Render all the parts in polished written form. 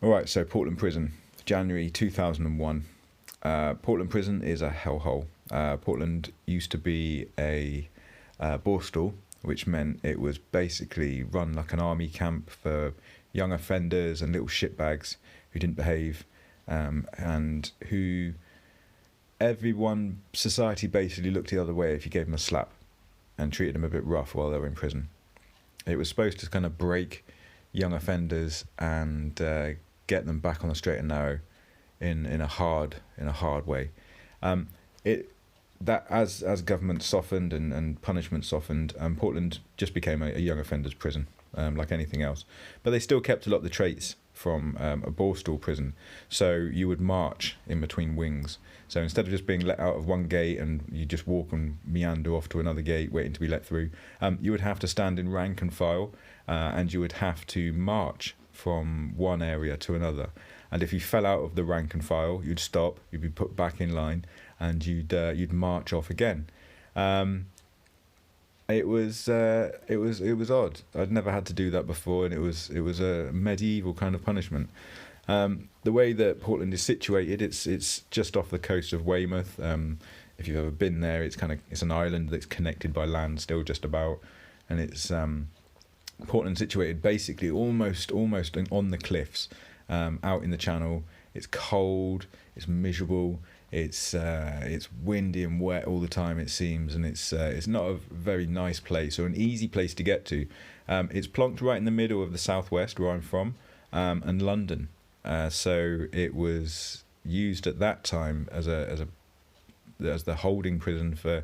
All right, so Portland Prison, January 2001. Portland Prison is a hellhole. Portland used to be a borstal, which meant it was basically run like an army camp for young offenders and little shitbags who didn't behave, and who society basically looked the other way if you gave them a slap and treated them a bit rough while they were in prison. It was supposed to kind of break young offenders and get them back on the straight and narrow in a hard way. It that as government softened and punishment softened, Portland just became a young offenders prison, like anything else. But they still kept a lot of the traits from a borstal prison. So you would march in between wings. So instead of just being let out of one gate and you just walk and meander off to another gate waiting to be let through, you would have to stand in rank and file, and you would have to march from one area to another. And if you fell out of the rank and file, you'd stop, you'd be put back in line, and you'd march off again. It was odd. I'd never had to do that before, and it was a medieval kind of punishment. The way that Portland is situated, it's just off the coast of Weymouth. If you've ever been there, it's an island that's connected by land still just about, and it's Portland situated basically almost on the cliffs, out in the channel. It's cold, it's miserable, it's windy and wet all the time, it seems, and it's not a very nice place or an easy place to get to. It's plonked right in the middle of the southwest where I'm from, and London. So it was used at that time as the holding prison for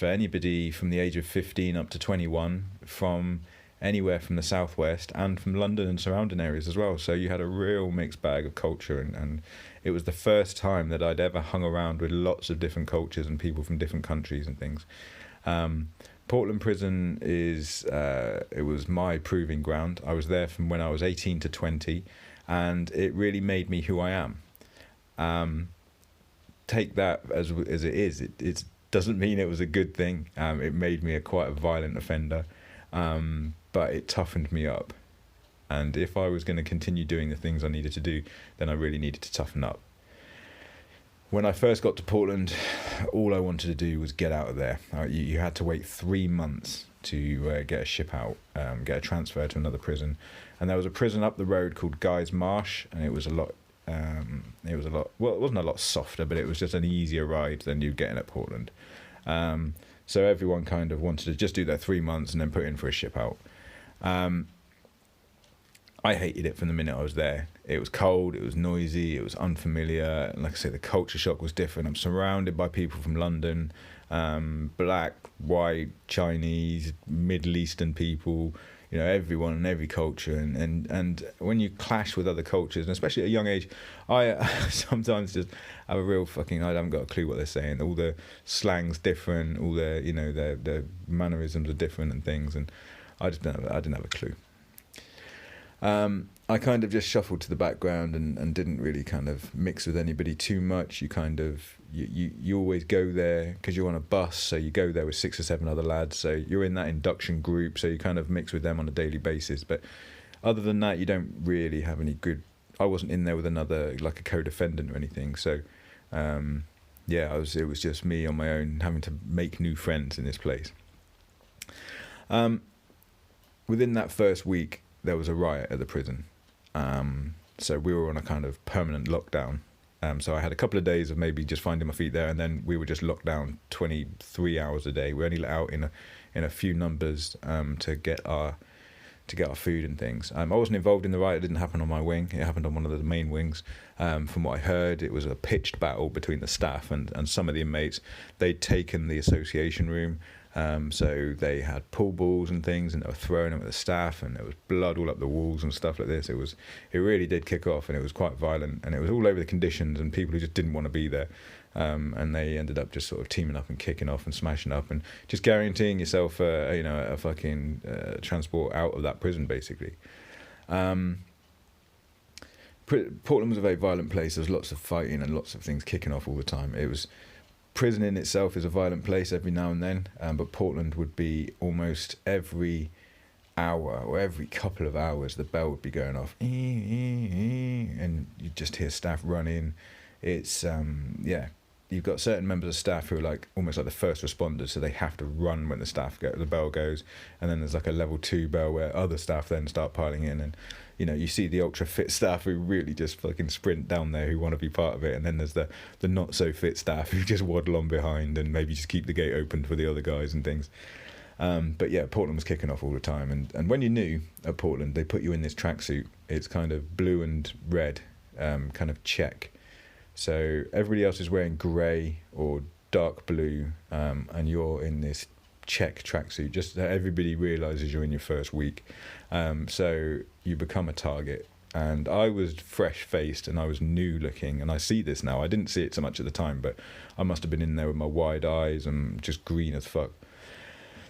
anybody from the age of 15 up to 21 from anywhere from the southwest and from London and surrounding areas as well. So you had a real mixed bag of culture, and it was the first time that I'd ever hung around with lots of different cultures and people from different countries and things. Portland Prison it was my proving ground. I was there from when I was 18 to 20, and it really made me who I am. Take that as it is. It doesn't mean it was a good thing. It made me quite a violent offender, but it toughened me up. And if I was going to continue doing the things I needed to do, then I really needed to toughen up. When I first got to Portland, all I wanted to do was get out of there. You had to wait 3 months to get a ship out, get a transfer to another prison. And there was a prison up the road called Guy's Marsh, and it was a lot, well, it wasn't a lot softer, but it was just an easier ride than you'd get in at Portland. So everyone kind of wanted to just do their 3 months and then put in for a ship out. I hated it from the minute I was there. It was cold, it was noisy, it was unfamiliar. And like I say, the culture shock was different. I'm surrounded by people from London, black, white, Chinese, Middle Eastern people, everyone and every culture. And when you clash with other cultures, and especially at a young age, I sometimes just have a real fucking, I haven't got a clue what they're saying. All the slang's different, all their mannerisms are different and things. And I didn't have a clue. I kind of just shuffled to the background and didn't really kind of mix with anybody too much. You kind of, you always go there because you're on a bus, so you go there with 6 or 7 other lads, so you're in that induction group, so you kind of mix with them on a daily basis. But other than that, you don't really have any good, I wasn't in there with another, like a co-defendant or anything, so it was just me on my own having to make new friends in this place. Within that first week, there was a riot at the prison. So we were on a kind of permanent lockdown. So I had a couple of days of maybe just finding my feet there, and then we were just locked down 23 hours a day. We only let out in a few numbers to get our food and things. I wasn't involved in the riot. It didn't happen on my wing. It happened on one of the main wings. From what I heard, it was a pitched battle between the staff and some of the inmates. They'd taken the association room. So they had pool balls and things, and they were throwing them at the staff, and there was blood all up the walls and stuff like this. It really did kick off, and it was quite violent, and it was all over the conditions and people who just didn't want to be there. And they ended up just sort of teaming up and kicking off and smashing up and just guaranteeing yourself, a fucking transport out of that prison, basically. Portland was a very violent place. There was lots of fighting and lots of things kicking off all the time. Prison in itself is a violent place every now and then, but Portland would be almost every hour or every couple of hours the bell would be going off, and you just hear staff running. It's yeah, you've got certain members of staff who are like almost like the first responders, so they have to run when the bell goes, and then there's like a level 2 bell where other staff then start piling in, and you see the ultra fit staff who really just fucking sprint down there who want to be part of it, and then there's the not so fit staff who just waddle on behind and maybe just keep the gate open for the other guys and things. But yeah, Portland was kicking off all the time, and when you're new at Portland, they put you in this tracksuit. It's kind of blue and red, kind of check. So everybody else is wearing grey or dark blue, and you're in this check tracksuit, just so everybody realises you're in your first week. So you become a target. And I was fresh-faced and I was new-looking, and I see this now. I didn't see it so much at the time, but I must have been in there with my wide eyes and just green as fuck.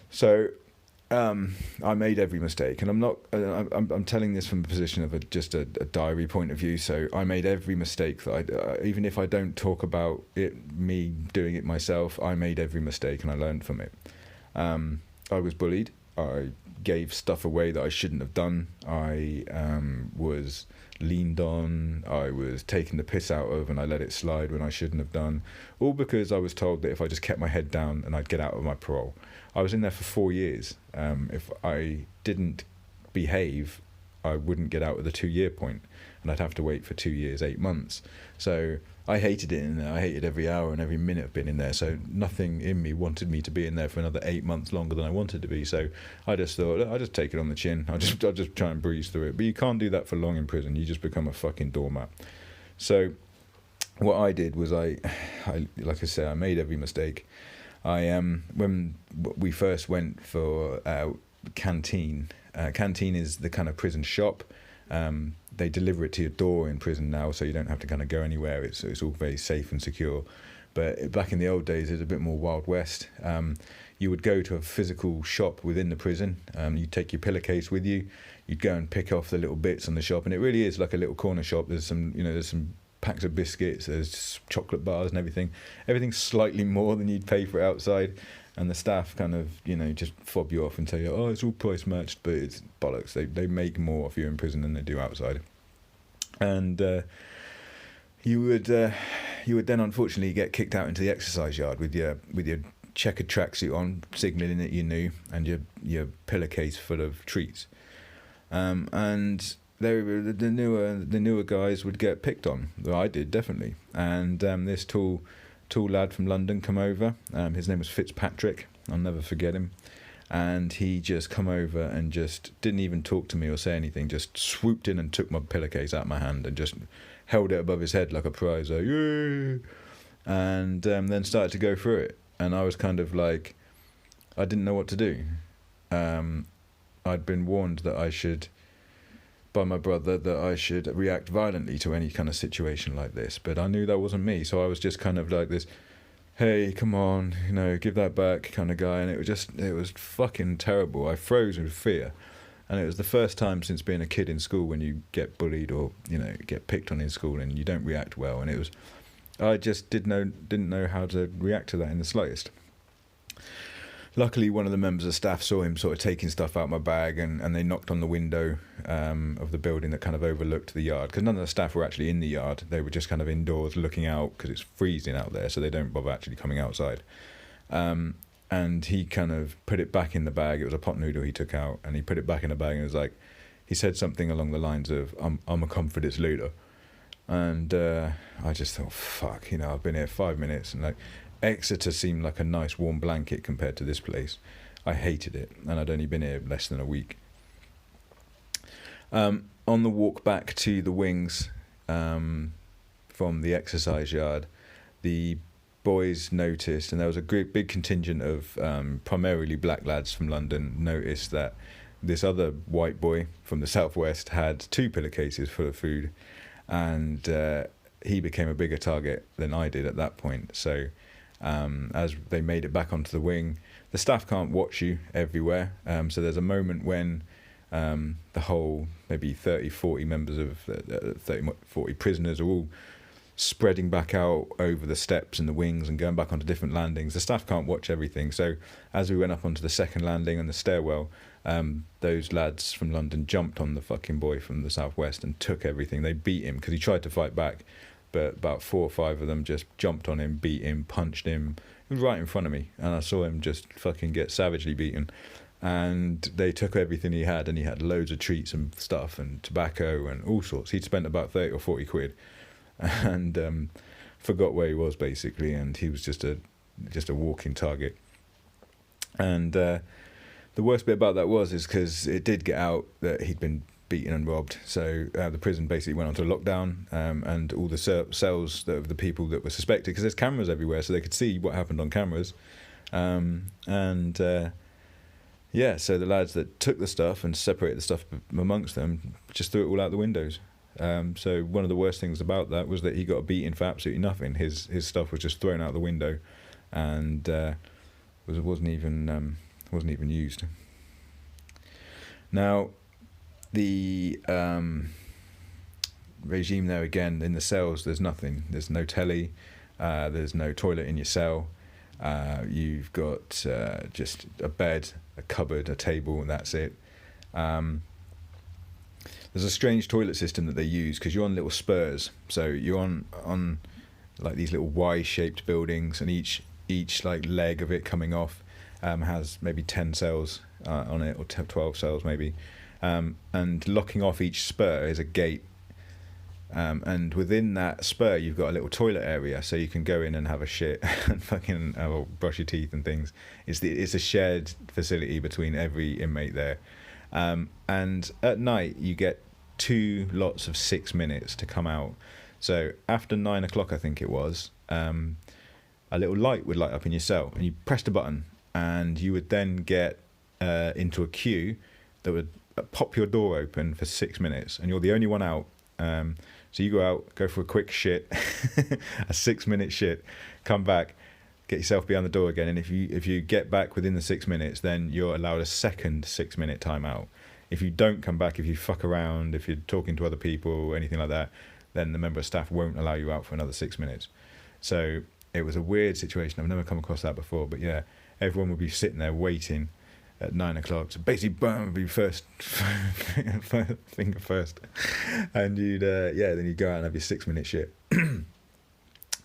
So I made every mistake, and I'm telling this from a position of just a diary point of view. So I made every mistake that even if I don't talk about it, me doing it myself, I made every mistake and I learned from it. I was bullied. I gave stuff away that I shouldn't have done. I was leaned on. I was taken the piss out of, and I let it slide when I shouldn't have done. All because I was told that if I just kept my head down and I'd get out of my parole. I was in there for 4 years. If I didn't behave, I wouldn't get out at the 2-year point, and I'd have to wait for 2 years, 8 months. So I hated it in there. I hated every hour and every minute of being in there. So nothing in me wanted me to be in there for another 8 months longer than I wanted to be. So I just thought, I'll just take it on the chin. I'll just try and breeze through it. But you can't do that for long in prison. You just become a fucking doormat. So what I did was I like I said, I made every mistake. When we first went for canteen. Canteen is the kind of prison shop. They deliver it to your door in prison now, so you don't have to kind of go anywhere. It's all very safe and secure. But back in the old days, it was a bit more Wild West. You would go to a physical shop within the prison. You'd take your pillowcase with you. You'd go and pick off the little bits on the shop, and it really is like a little corner shop. There's some packs of biscuits, there's chocolate bars and everything. Everything's slightly more than you'd pay for it outside. And the staff kind of, just fob you off and tell you, oh, it's all price matched, but it's bollocks. They make more if you're in prison than they do outside. And you would then unfortunately get kicked out into the exercise yard with your checkered tracksuit on, signalling that you knew, and your pillowcase full of treats. And the newer guys would get picked on. Well, I did, definitely. And this tall lad from London come over. His name was Fitzpatrick. I'll never forget him. And he just come over and just didn't even talk to me or say anything. Just swooped in and took my pillowcase out of my hand and just held it above his head like a prize. Like, yay! And then started to go through it. And I was kind of like, I didn't know what to do. I'd been warned that by my brother, that I should react violently to any kind of situation like this, but I knew that wasn't me. So I was just kind of like this, hey, come on, give that back kind of guy. And it was fucking terrible. I froze with fear. And it was the first time since being a kid in school when you get bullied or get picked on in school and you don't react well. And I just didn't know how to react to that in the slightest. Luckily, one of the members of staff saw him sort of taking stuff out my bag, and they knocked on the window of the building that kind of overlooked the yard, because none of the staff were actually in the yard. They were just kind of indoors looking out because it's freezing out there, so they don't bother actually coming outside. And he kind of put it back in the bag. It was a pot noodle he took out, and he put it back in the bag, and it was like, he said something along the lines of, I'm a confidence leader. And I just thought, fuck, I've been here 5 minutes, and Exeter seemed like a nice warm blanket compared to this place. I hated it, and I'd only been here less than a week. On the walk back to the wings from the exercise yard, the boys noticed, and there was a big contingent of primarily black lads from London, noticed that this other white boy from the southwest had 2 pillowcases full of food, and he became a bigger target than I did at that point. So as they made it back onto the wing, the staff can't watch you everywhere, so there's a moment when the whole maybe 30-40 members of 30-40 prisoners are all spreading back out over the steps and the wings and going back onto different landings. The staff can't watch everything, so as we went up onto the second landing and the stairwell, those lads from London jumped on the fucking boy from the southwest and took everything. They beat him because he tried to fight back, but about 4 or 5 of them just jumped on him, beat him, punched him. He was right in front of me, and I saw him just fucking get savagely beaten. And they took everything he had, and he had loads of treats and stuff and tobacco and all sorts. He'd spent about 30 or 40 quid and forgot where he was basically, and he was just a walking target. And the worst bit about that is because it did get out that he'd been beaten and robbed, so the prison basically went onto lockdown, and all the cells of the people that were suspected, because there's cameras everywhere, so they could see what happened on cameras, yeah, so the lads that took the stuff and separated the stuff amongst them just threw it all out the windows. So one of the worst things about that was that he got beaten for absolutely nothing. His stuff was just thrown out the window, and wasn't even used. Now, the regime there again in the cells, there's nothing. There's no telly. There's no toilet in your cell. You've got just a bed, a cupboard, a table, and that's it. There's a strange toilet system that they use because you're on little spurs. So you're on like these little Y-shaped buildings, and each like leg of it coming off has maybe 10 cells on it, or 12 cells maybe. And locking off each spur is a gate. And within that spur, you've got a little toilet area, so you can go in and have a shit and fucking brush your teeth and things. It's a shared facility between every inmate there. And at night, you get 2 lots of 6 minutes to come out. So after 9 o'clock, I think it was, a little light would light up in your cell, and you pressed a button, and you would then get into a queue that would pop your door open for 6 minutes, and you're the only one out. So you go out, go for a quick shit, a 6-minute shit, come back, get yourself behind the door again, and if you get back within the 6 minutes, then you're allowed a second 6-minute timeout. If you don't come back, if you fuck around, if you're talking to other people or anything like that, then the member of staff won't allow you out for another 6 minutes. So it was a weird situation. I've never come across that before, but yeah, everyone would be sitting there waiting at 9 o'clock, so basically boom, be first finger first, and you'd then you'd go out and have your 6-minute shit.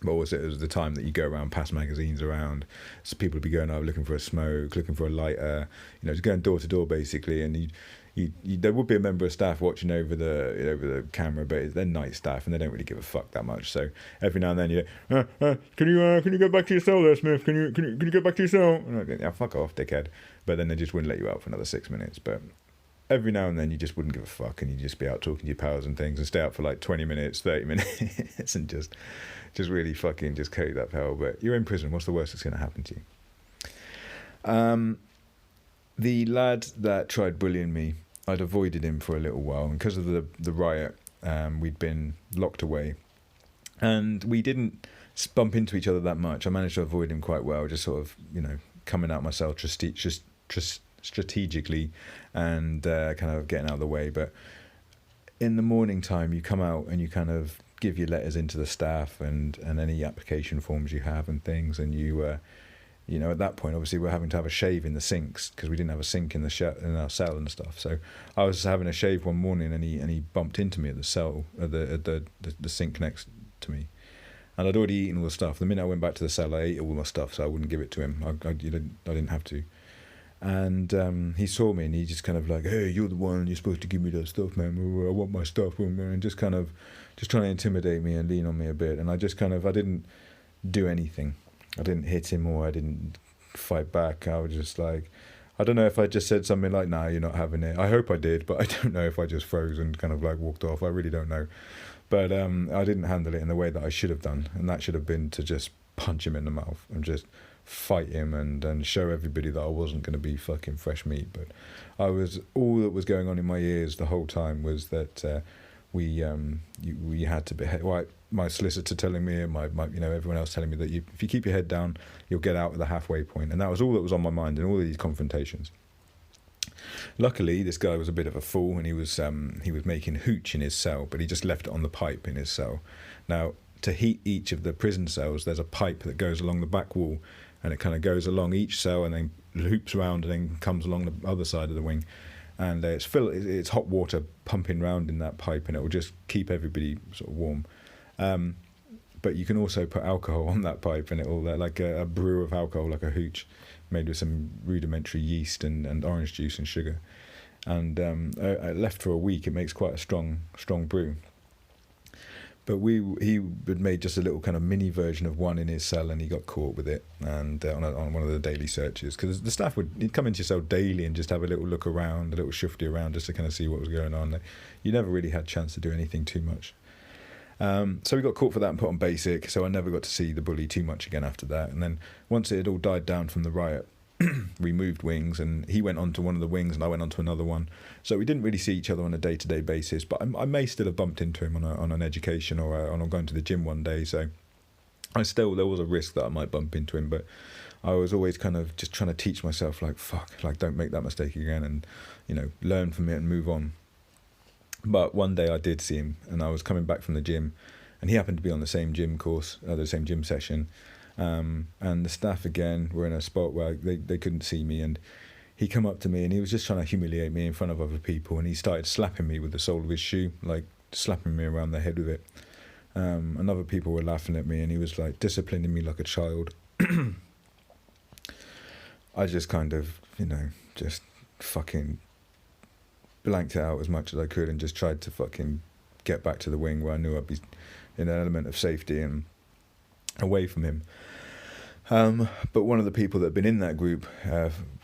What was it? It was the time that you go around, pass magazines around, so people would be going out looking for a smoke, looking for a lighter, just going door to door basically, and there would be a member of staff watching over the camera, but they're night staff and they don't really give a fuck that much. So every now and then can you go back to your cell there, Smith? Can you go back to your cell? And I'd go, yeah, fuck off, dickhead. But then they just wouldn't let you out for another 6 minutes. But every now and then you just wouldn't give a fuck, and you'd just be out talking to your pals and things, and stay out for like 20 minutes, 30 minutes, and just really fucking just coat that hell. But you're in prison. What's the worst that's going to happen to you? The lad that tried bullying me, I'd avoided him for a little while, and because of the riot, we'd been locked away, and we didn't bump into each other that much. I managed to avoid him quite well, just sort of coming out myself strategically and kind of getting out of the way. But in the morning time, you come out and you kind of give your letters into the staff and any application forms you have and things, and you at that point, obviously, we're having to have a shave in the sinks because we didn't have a sink in our cell and stuff. So I was having a shave one morning, and he bumped into me at the cell, at the sink next to me, and I'd already eaten all the stuff. The minute I went back to the cell, I ate all my stuff, so I wouldn't give it to him. I didn't have to. And he saw me, and he just kind of like, hey, you're the one, you're supposed to give me that stuff, man. I want my stuff, and just kind of just trying to intimidate me and lean on me a bit. And I just I didn't do anything. I didn't hit him, or I didn't fight back. I was just like, I don't know if I just said something like, nah, you're not having it. I hope I did, but I don't know if I just froze and kind of like walked off. I really don't know. But I didn't handle it in the way that I should have done, and that should have been to just punch him in the mouth and just fight him and show everybody that I wasn't going to be fucking fresh meat. But all that was going on in my ears the whole time was that we had to be my solicitor telling me, and my everyone else telling me that if you keep your head down, you'll get out at the halfway point. And that was all that was on my mind in all of these confrontations. Luckily, this guy was a bit of a fool, and he was making hooch in his cell, but he just left it on the pipe in his cell. Now, to heat each of the prison cells, there's a pipe that goes along the back wall, and it kind of goes along each cell and then loops around and then comes along the other side of the wing. And it's hot water pumping round in that pipe, and it will just keep everybody sort of warm. But you can also put alcohol on that pipe, and it will like a brew of alcohol, like a hooch, made with some rudimentary yeast and orange juice and sugar. And left for a week, it makes quite a strong brew. But he had made just a little kind of mini version of one in his cell, and he got caught with it, and on one of the daily searches, because the staff he'd come into your cell daily and just have a little look around, a little shifty around, just to kind of see what was going on. You never really had a chance to do anything too much. So we got caught for that and put on basic, so I never got to see the bully too much again after that. And then once it had all died down from the riot, we moved wings, and he went on to one of the wings and I went on to another one. So we didn't really see each other on a day-to-day basis, but I may still have bumped into him on an education or on going to the gym one day. So there was a risk that I might bump into him, but I was always kind of just trying to teach myself, like, don't make that mistake again, and, learn from it and move on. But one day I did see him, and I was coming back from the gym, and he happened to be on the same gym course, the same gym session. And the staff again were in a spot where they couldn't see me, and he come up to me and he was just trying to humiliate me in front of other people, and he started slapping me with the sole of his shoe, like slapping me around the head with it. And other people were laughing at me, and he was like disciplining me like a child. I just kind of, just fucking blanked it out as much as I could and just tried to fucking get back to the wing where I knew I'd be in an element of safety and away from him. But one of the people that had been in that group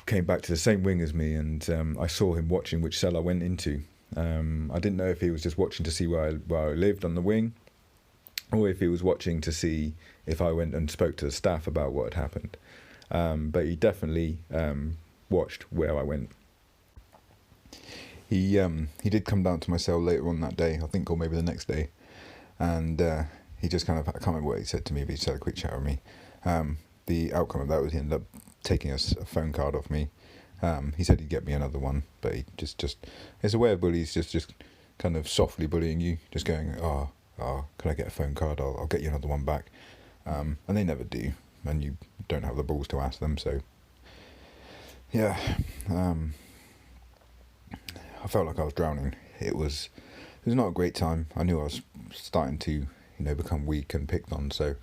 came back to the same wing as me, and I saw him watching which cell I went into. I didn't know if he was just watching to see where I lived on the wing, or if he was watching to see if I went and spoke to the staff about what had happened. But he definitely watched where I went. He did come down to my cell later on that day, I think, or maybe the next day, and he just kind of, I can't remember what he said to me, but he just had a quick chat with me. The outcome of that was he ended up taking a phone card off me. He said he'd get me another one, but he just it's a way of bullies, just kind of softly bullying you, just going, oh, can I get a phone card? I'll get you another one back. And they never do, and you don't have the balls to ask them. So yeah, I felt like I was drowning. It was not a great time. I knew I was starting to become weak and picked on, so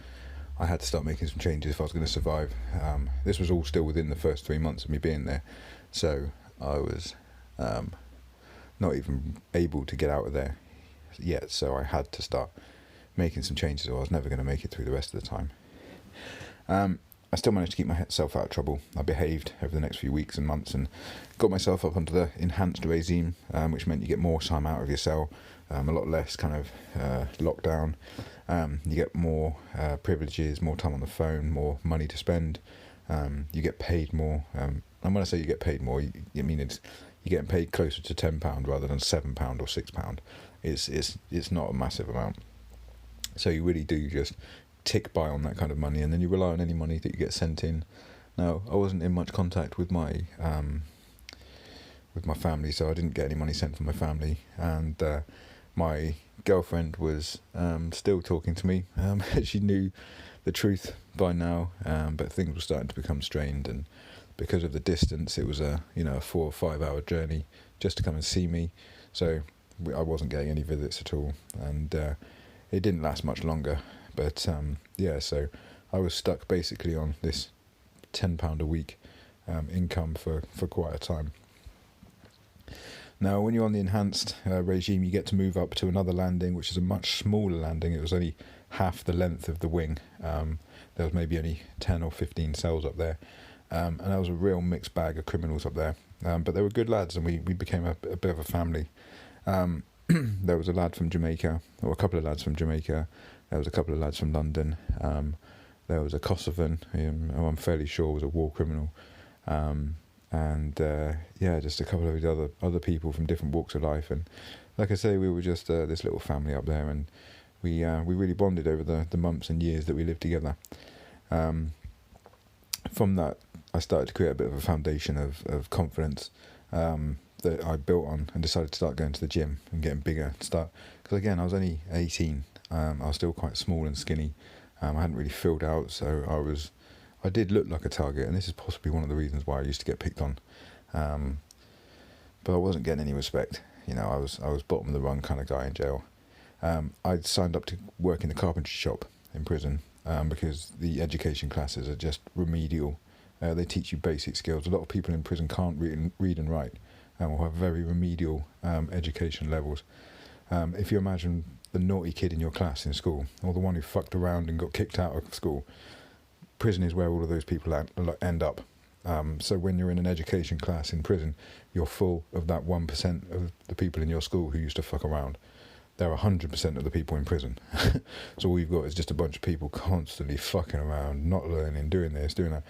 I had to start making some changes if I was going to survive. This was all still within the first 3 months of me being there, so I was not even able to get out of there yet, so I had to start making some changes, or I was never going to make it through the rest of the time. I still managed to keep myself out of trouble. I behaved over the next few weeks and months and got myself up onto the enhanced regime, which meant you get more time out of your cell, a lot less kind of lockdown. You get more privileges, more time on the phone, more money to spend. You get paid more. And when I say you get paid more, I mean you're getting paid closer to £10 rather than £7 or £6. It's not a massive amount. So you really do just tick by on that kind of money, and then you rely on any money that you get sent in. Now, I wasn't in much contact with my family, so I didn't get any money sent from my family, and my girlfriend was still talking to me. She knew the truth by now, but things were starting to become strained, and because of the distance, it was a 4 or 5 hour journey just to come and see me, so I wasn't getting any visits at all, and it didn't last much longer. But so I was stuck basically on this £10 a week income for quite a time. Now, when you're on the enhanced regime, you get to move up to another landing, which is a much smaller landing. It was only half the length of the wing. There was maybe only 10 or 15 cells up there. And there was a real mixed bag of criminals up there. But they were good lads, and we became a bit of a family. There was a lad from Jamaica, or a couple of lads from Jamaica. There was a couple of lads from London. There was a Kosovan, who I'm fairly sure was a war criminal. Just a couple of other people from different walks of life. And like I say, we were just this little family up there, and we really bonded over the months and years that we lived together. From that, I started to create a bit of a foundation of confidence that I built on, and decided to start going to the gym and getting bigger. Because again, I was only 18. I was still quite small and skinny. I hadn't really filled out, so I did look like a target, and this is possibly one of the reasons why I used to get picked on. But I wasn't getting any respect. I was bottom of the rung kind of guy in jail. I'd signed up to work in the carpentry shop in prison because the education classes are just remedial. They teach you basic skills. A lot of people in prison can't read and write, or have very remedial education levels. If you imagine the naughty kid in your class in school, or the one who fucked around and got kicked out of school, prison is where all of those people end up. So when you're in an education class in prison, you're full of that 1% of the people in your school who used to fuck around. They're 100% of the people in prison. So all you've got is just a bunch of people constantly fucking around, not learning, doing this, doing that.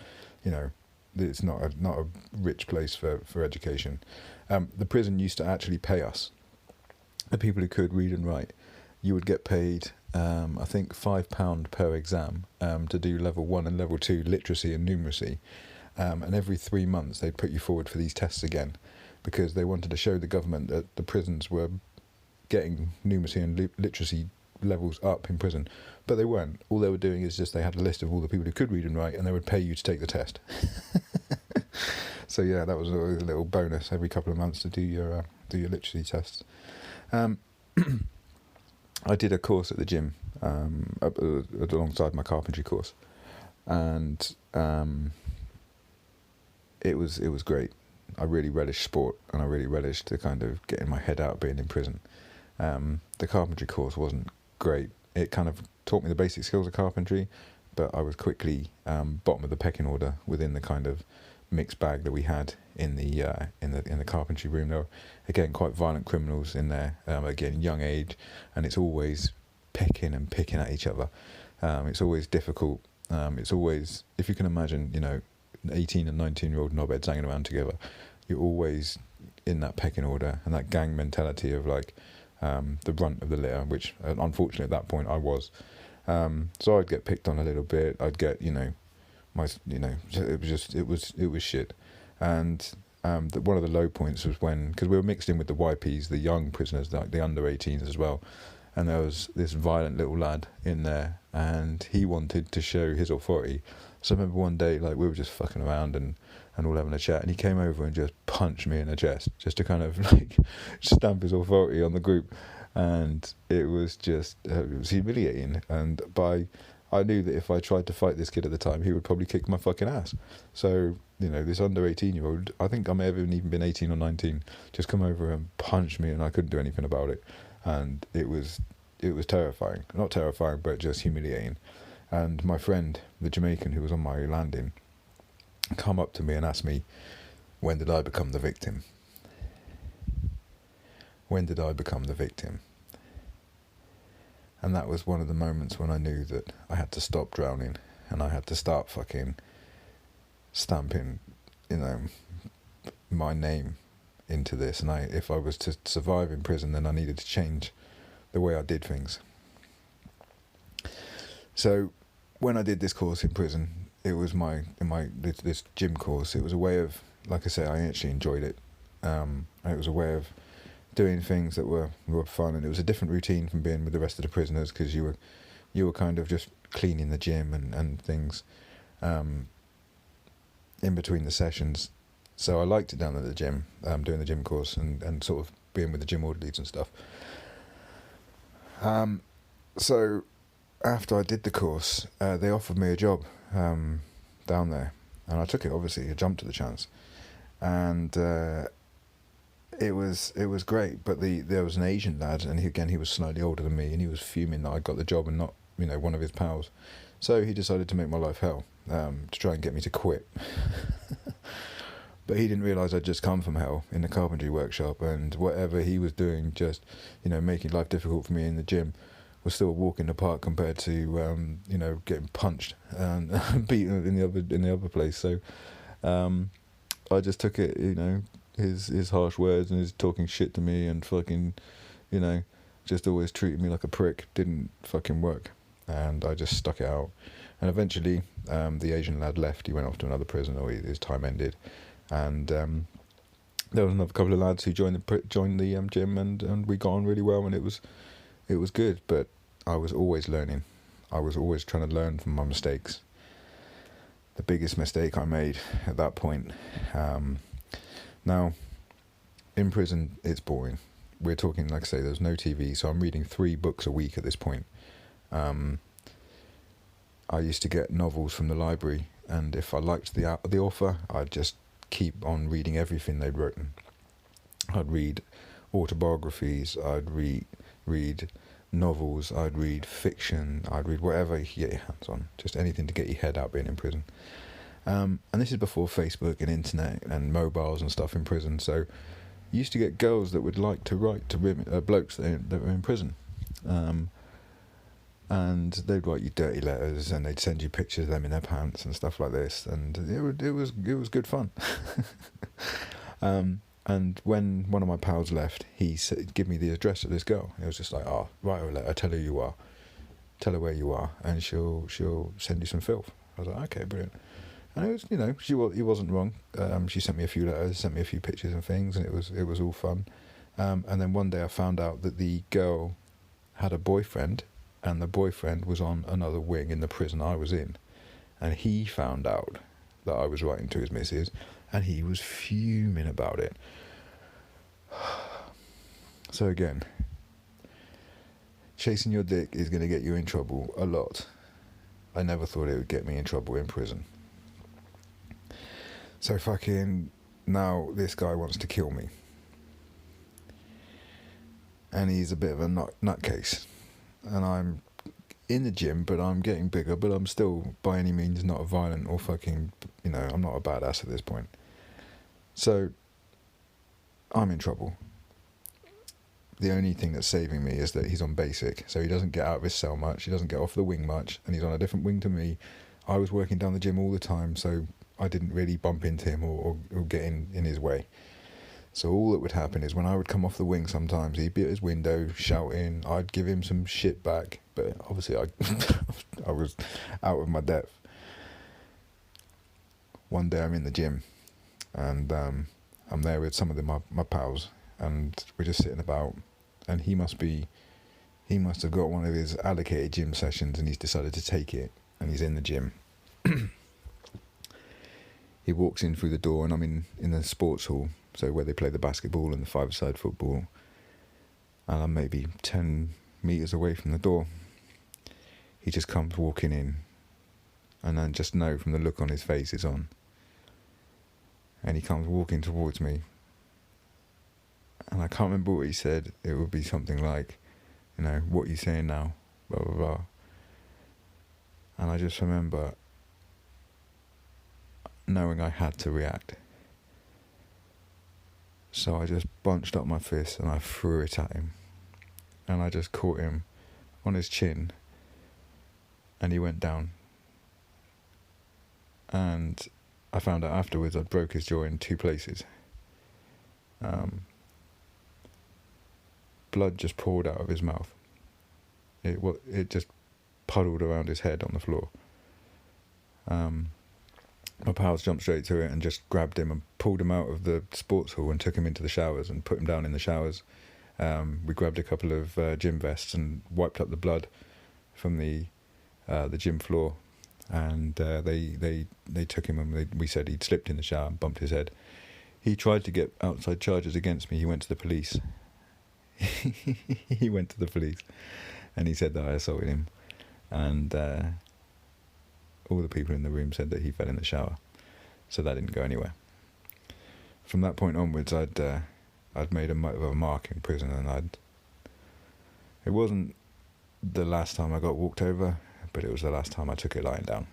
It's not a rich place for education. The prison used to actually pay us, the people who could read and write. You would get paid, I think, £5 per exam to do level 1 and level 2 literacy and numeracy. And every 3 months they'd put you forward for these tests again, because they wanted to show the government that the prisons were getting numeracy and literacy levels up in prison. But they weren't. All they were doing is just they had a list of all the people who could read and write, and they would pay you to take the test. So yeah, that was always a little bonus every couple of months to do your literacy tests. I did a course at the gym alongside my carpentry course, and it was great. I really relished sport, and I really relished the kind of getting my head out being in prison. The carpentry course wasn't great. It kind of taught me the basic skills of carpentry, but I was quickly bottom of the pecking order within the kind of mixed bag that we had in the carpentry room. There were, again, quite violent criminals in there. Again, young age, and it's always picking at each other. It's always difficult. It's always, if you can imagine, 18 and 19-year-old knobheads hanging around together, you're always in that pecking order and that gang mentality of like the runt of the litter, which unfortunately at that point I was. So I'd get picked on a little bit. I'd get it was shit. And one of the low points was when, because we were mixed in with the YPs, the young prisoners, like the under 18s as well, and there was this violent little lad in there, and he wanted to show his authority. So I remember one day, like, we were just fucking around and all having a chat, and he came over and just punched me in the chest, just to kind of like stamp his authority on the group. And it was just it was humiliating. And I knew that if I tried to fight this kid at the time, he would probably kick my fucking ass. So, this under 18-year-old, I think I may have even been 18 or 19, just come over and punch me, and I couldn't do anything about it. And it was terrifying. Not terrifying, but just humiliating. And my friend, the Jamaican who was on my landing, come up to me and asked me, when did I become the victim? When did I become the victim? And that was one of the moments when I knew that I had to stop drowning, and I had to start fucking stamping, my name into this. And if I was to survive in prison, then I needed to change the way I did things. So when I did this course in prison, it was this gym course. It was a way of, like I say, I actually enjoyed it. And it was a way of doing things that were fun, and it was a different routine from being with the rest of the prisoners, because you were kind of just cleaning the gym and things in between the sessions. So I liked it down at the gym, doing the gym course and sort of being with the gym orderlies and stuff. So after I did the course, they offered me a job down there, and I took it. Obviously, I jumped at the chance, and it was great. But there was an Asian lad, and he was slightly older than me, and he was fuming that I got the job and not one of his pals. So he decided to make my life hell, to try and get me to quit. But he didn't realise I'd just come from hell in the carpentry workshop, and whatever he was doing, just making life difficult for me in the gym, was still a walk in the park compared to getting punched and beaten in the other place. So I just took it, his harsh words and his talking shit to me and fucking, just always treating me like a prick didn't fucking work, and I just stuck it out. And eventually the Asian lad left. He went off to another prison, or his time ended, and there was another couple of lads who joined the gym, and we got on really well, and it was good. But I was always learning. I was always trying to learn from my mistakes. The biggest mistake I made at that point. Now, in prison, it's boring. We're talking, like I say, there's no TV, so I'm reading 3 books a week at this point. I used to get novels from the library, and if I liked the author, I'd just keep on reading everything they'd written. I'd read autobiographies, I'd read novels, I'd read fiction, I'd read whatever you could get your hands on, just anything to get your head out being in prison. And this is before Facebook and internet and mobiles and stuff in prison, so you used to get girls that would like to write to women, blokes that were in prison. And they'd write you dirty letters, and they'd send you pictures of them in their pants and stuff like this, and it was good fun. And when one of my pals left, he said, "Give me the address of this girl." It was just like, "Oh, write her a letter, tell her you are, tell her where you are, and she'll send you some filth." I was like, "Okay, brilliant." And it was, he wasn't wrong. She sent me a few letters, sent me a few pictures and things, and it was all fun. And then one day I found out that the girl had a boyfriend, and the boyfriend was on another wing in the prison I was in, and he found out that I was writing to his missus, and he was fuming about it. So again, chasing your dick is going to get you in trouble a lot. I never thought it would get me in trouble in prison. So fucking now this guy wants to kill me, and he's a bit of a nutcase. And I'm in the gym, but I'm getting bigger, but I'm still by any means not a violent or fucking, I'm not a badass at this point. So I'm in trouble. The only thing that's saving me is that he's on basic, so he doesn't get out of his cell much, he doesn't get off the wing much, and he's on a different wing to me. I was working down the gym all the time, so I didn't really bump into him or get in his way. So all that would happen is when I would come off the wing sometimes, he'd be at his window shouting, I'd give him some shit back, but obviously I was out of my depth. One day I'm in the gym, and I'm there with some of my pals, and we're just sitting about, and he must have got one of his allocated gym sessions, and he's decided to take it, and he's in the gym. He walks in through the door, and I'm in the sports hall, so where they play the basketball and the 5-a-side football, and I'm maybe 10 metres away from the door. He just comes walking in, and I just know from the look on his face it's on. And he comes walking towards me, and I can't remember what he said. It would be something like, "What are you saying now?" Blah, blah, blah. And I just remember knowing I had to react. So I just bunched up my fist and I threw it at him. And I just caught him on his chin, and he went down. And I found out afterwards I'd broke his jaw in 2 places. Blood just poured out of his mouth. It just puddled around his head on the floor. My pals jumped straight to it and just grabbed him and pulled him out of the sports hall and took him into the showers and put him down in the showers. We grabbed a couple of gym vests and wiped up the blood from the gym floor, and they took him, and we said he'd slipped in the shower and bumped his head. He tried to get outside charges against me. He went to the police. He went to the police, and he said that I assaulted him, and all the people in the room said that he fell in the shower, so that didn't go anywhere. From that point onwards, I'd made a mark in prison, and it wasn't the last time I got walked over, but it was the last time I took it lying down.